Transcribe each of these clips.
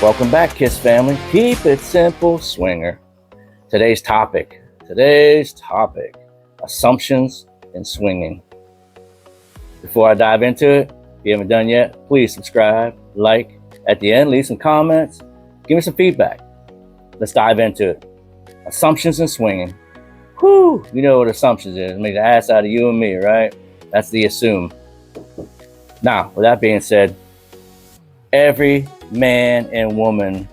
Welcome back, KISS family. Keep it simple, swinger. Today's topic, assumptions in swinging. Before I dive into it, if you haven't done yet, please subscribe, like. At the end, leave some comments. Give me some feedback. Let's dive into it. Assumptions in swinging. Whew, you know what assumptions is. Make an ass out of you and me, right? That's the assume. Now, with that being said, every man and woman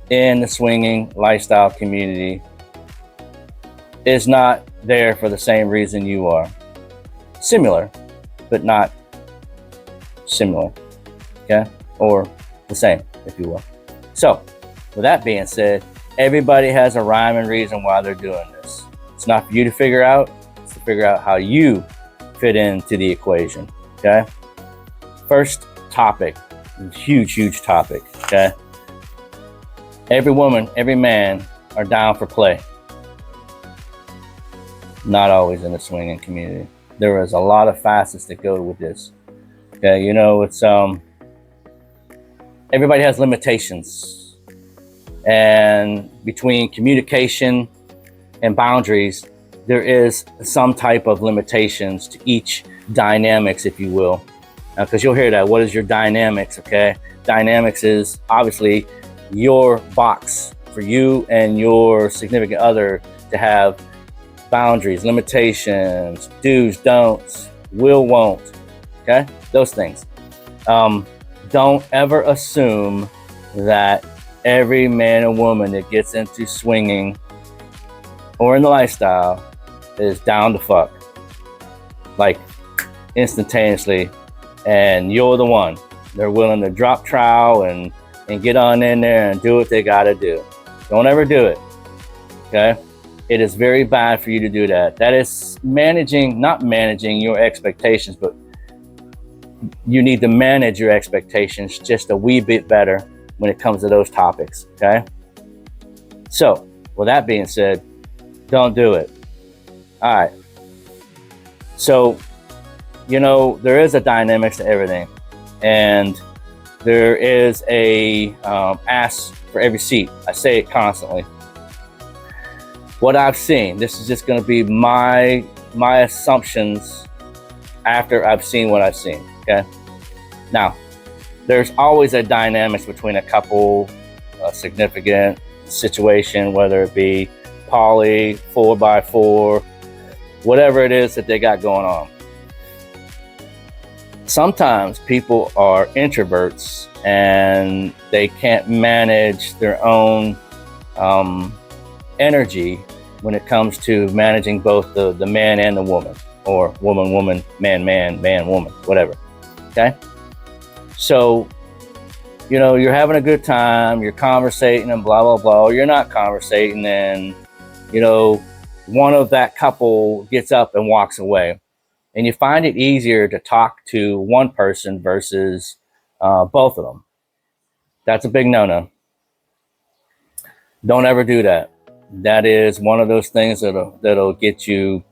in the swinging lifestyle community is not there for the same reason you are. Similar, but not similar, okay? Or the same, if you will. So, with that being said, everybody has a rhyme and reason why they're doing this. It's not for you to figure out, it's to figure out how you fit into the equation, okay? First topic, huge topic, okay? Every woman, every man are down for play. Not always in the swinging community. There is a lot of facets that go with this. Okay, you know, it's everybody has limitations, and between communication and boundaries, there is some type of limitations to each dynamics, if you will. Because you'll hear that. What is your dynamics? Okay, dynamics is obviously your box for you and your significant other to have boundaries, limitations, do's, don'ts, will, won't. Okay, those things. Don't ever assume that every man and woman that gets into swinging or in the lifestyle is down to fuck, like instantaneously, and you're the one. They're willing to drop trowel and get on in there and do what they gotta do. Don't ever do it, okay? It is very bad for you to do that. That is not managing your expectations, but you need to manage your expectations just a wee bit better when it comes to those topics, okay? So, with that being said, don't do it. All right. So, you know, there is a dynamics to everything, and there is a ass for every seat. I say it constantly. What I've seen, this is just going to be my assumptions after I've seen what I've seen. Okay. Now, there's always a dynamics between a couple, a significant situation, whether it be poly, 4x4, whatever it is that they got going on. Sometimes people are introverts and they can't manage their own energy when it comes to managing both the man and the woman, or woman, man, woman, whatever. Okay? So, you know, you're having a good time, you're conversating and blah, blah, blah, or you're not conversating, and, you know, one of that couple gets up and walks away. And you find it easier to talk to one person versus both of them. That's a big no-no. Don't ever do that. That is one of those things that'll get you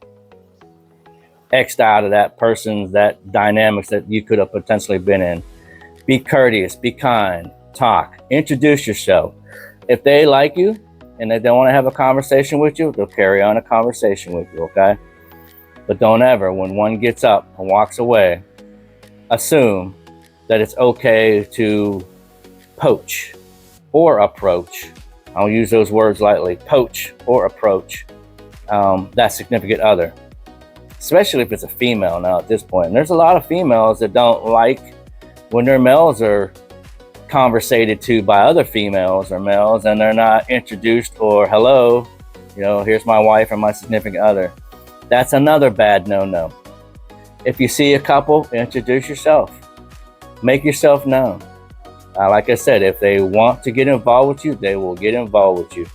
X'd out of that person's, that dynamics that you could have potentially been in. Be courteous, be kind, talk, introduce yourself. If they like you and they don't want to have a conversation with you, they'll carry on a conversation with you, okay? But don't ever, when one gets up and walks away, assume that it's okay to poach or approach. I'll use those words lightly, poach or approach that significant other, especially if it's a female now at this point. And there's a lot of females that don't like when their males are conversated to by other females or males and they're not introduced, or hello, you know, here's my wife or my significant other. That's another bad no-no. If you see a couple, introduce yourself. Make yourself known. Like I said, if they want to get involved with you, they will get involved with you.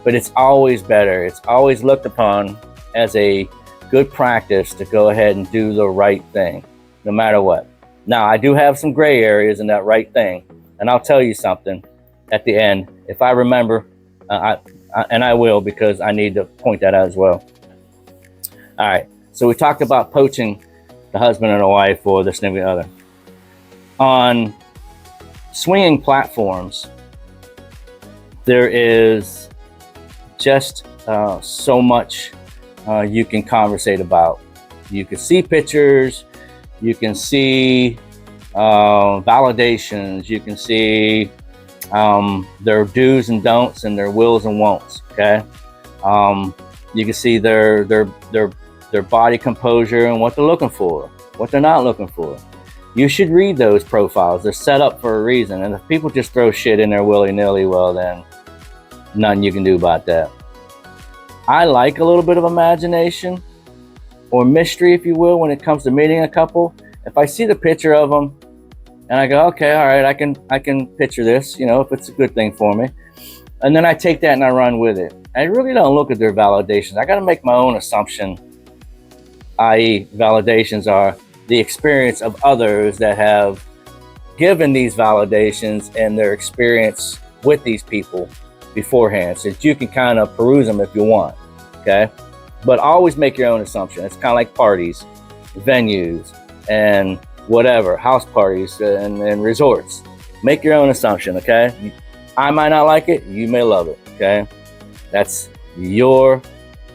But it's always better. It's always looked upon as a good practice to go ahead and do the right thing, no matter what. Now, I do have some gray areas in that right thing. And I'll tell you something at the end, if I remember, and I will, because I need to point that out as well. All right, so we talked about poaching the husband and the wife or the significant other. On swinging platforms, there is just so much you can conversate about. You can see pictures, you can see validations, you can see their do's and don'ts and their wills and won'ts. Okay, you can see their body composure and what they're looking for, what they're not looking for. You should read those profiles. They're set up for a reason. And if people just throw shit in there willy-nilly, well, then nothing you can do about that. I like a little bit of imagination or mystery, if you will, when it comes to meeting a couple. If I see the picture of them and I go, okay, all right, I can picture this, you know, if it's a good thing for me. And then I take that and I run with it. I really don't look at their validations. I got to make my own assumption, i.e. validations are the experience of others that have given these validations and their experience with these people beforehand, so that you can kind of peruse them if you want. Okay, but always make your own assumption. It's kind of like parties, venues, and whatever, house parties and resorts. Make your own assumption. Okay, I might not like it, you may love it. Okay, that's your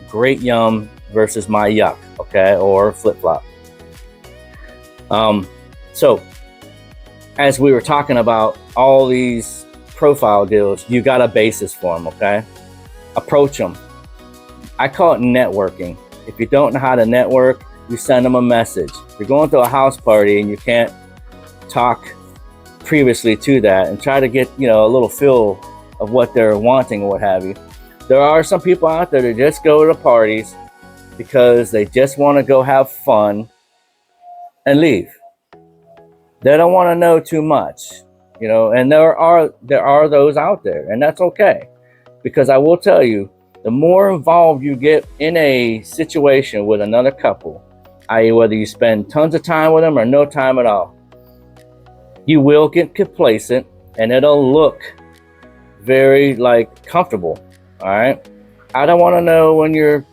great yum versus my yuck. Okay, or flip-flop. So as we were talking about all these profile deals, you got a basis for them. Okay, approach them. I call it networking. If you don't know how to network, you send them a message. If you're going to a house party and you can't talk previously to that and try to get, you know, a little feel of what they're wanting or what have you. There are some people out there that just go to parties because they just want to go have fun and leave. They don't want to know too much, you know, and there are those out there, and that's okay. Because I will tell you, the more involved you get in a situation with another couple, i.e. whether you spend tons of time with them or no time at all, you will get complacent and it'll look very like comfortable. All right. I don't want to know when you're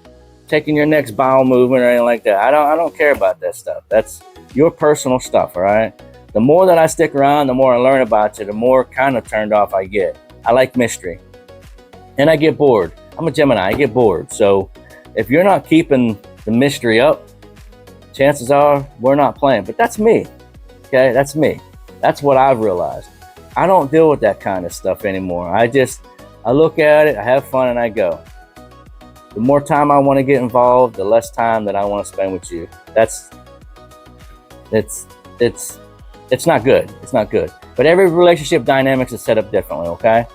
taking your next bowel movement or anything like that. I don't care about that stuff. That's your personal stuff. All right. The more that I stick around, the more I learn about you, the more kind of turned off I get. I like mystery and I get bored. I'm a Gemini. I get bored. So if you're not keeping the mystery up, chances are we're not playing. But that's me. Okay. That's me. That's what I've realized. I don't deal with that kind of stuff anymore. I look at it, I have fun, and I go. The more time I want to get involved, the less time that I want to spend with you. It's not good. It's not good. But every relationship dynamics is set up differently, okay?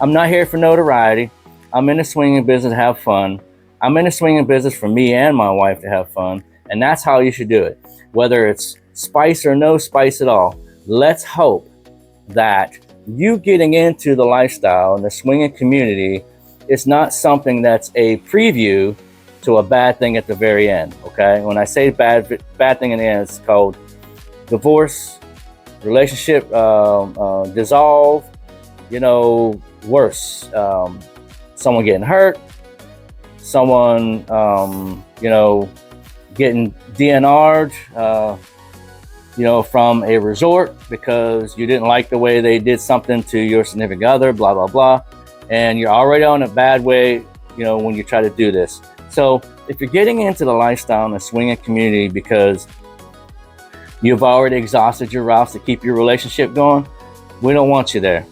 I'm not here for notoriety. I'm in the swinging business to have fun. I'm in the swinging business for me and my wife to have fun. And that's how you should do it. Whether it's spice or no spice at all. Let's hope that you getting into the lifestyle and the swinging community is not something that's a preview to a bad thing at the very end. Okay, when I say bad thing in the end, it's called divorce, relationship dissolve. You know, worse, someone getting hurt, someone you know, getting DNR'd. You know, from a resort because you didn't like the way they did something to your significant other, blah, blah, blah. And you're already on a bad way, you know, when you try to do this. So if you're getting into the lifestyle and the swinging community because you've already exhausted your routes to keep your relationship going, we don't want you there.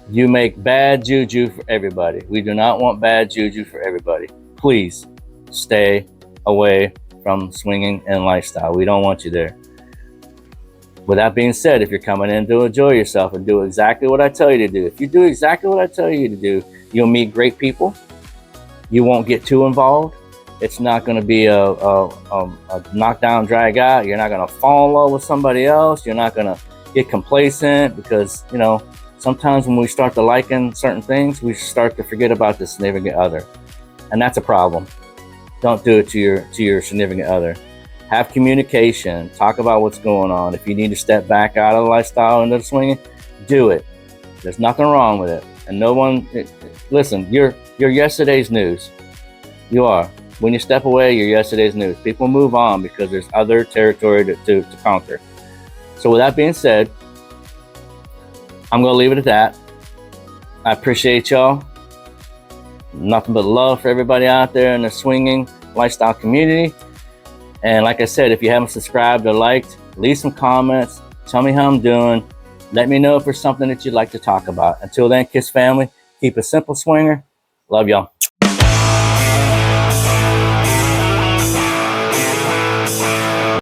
You make bad juju for everybody. We do not want bad juju for everybody. Please stay away from swinging and lifestyle. We don't want you there. With that being said, if you're coming in to enjoy yourself and do exactly what I tell you to do, if you do exactly what I tell you to do, you'll meet great people. You won't get too involved. It's not going to be a knockdown, drag out. You're not going to fall in love with somebody else. You're not going to get complacent because, you know, sometimes when we start to liking certain things, we start to forget about the significant other. And that's a problem. Don't do it to your significant other. Have communication. Talk about what's going on. If you need to step back out of the lifestyle into the swinging, do it. There's nothing wrong with it. And no one, listen, you're yesterday's news. You are. When you step away, you're yesterday's news. People move on because there's other territory to conquer. So with that being said, I'm going to leave it at that. I appreciate y'all. Nothing but love for everybody out there in the swinging lifestyle community. And like I said, if you haven't subscribed or liked, leave some comments. Tell me how I'm doing. Let me know if there's something that you'd like to talk about. Until then, Kiss family, keep it simple, swinger. Love y'all.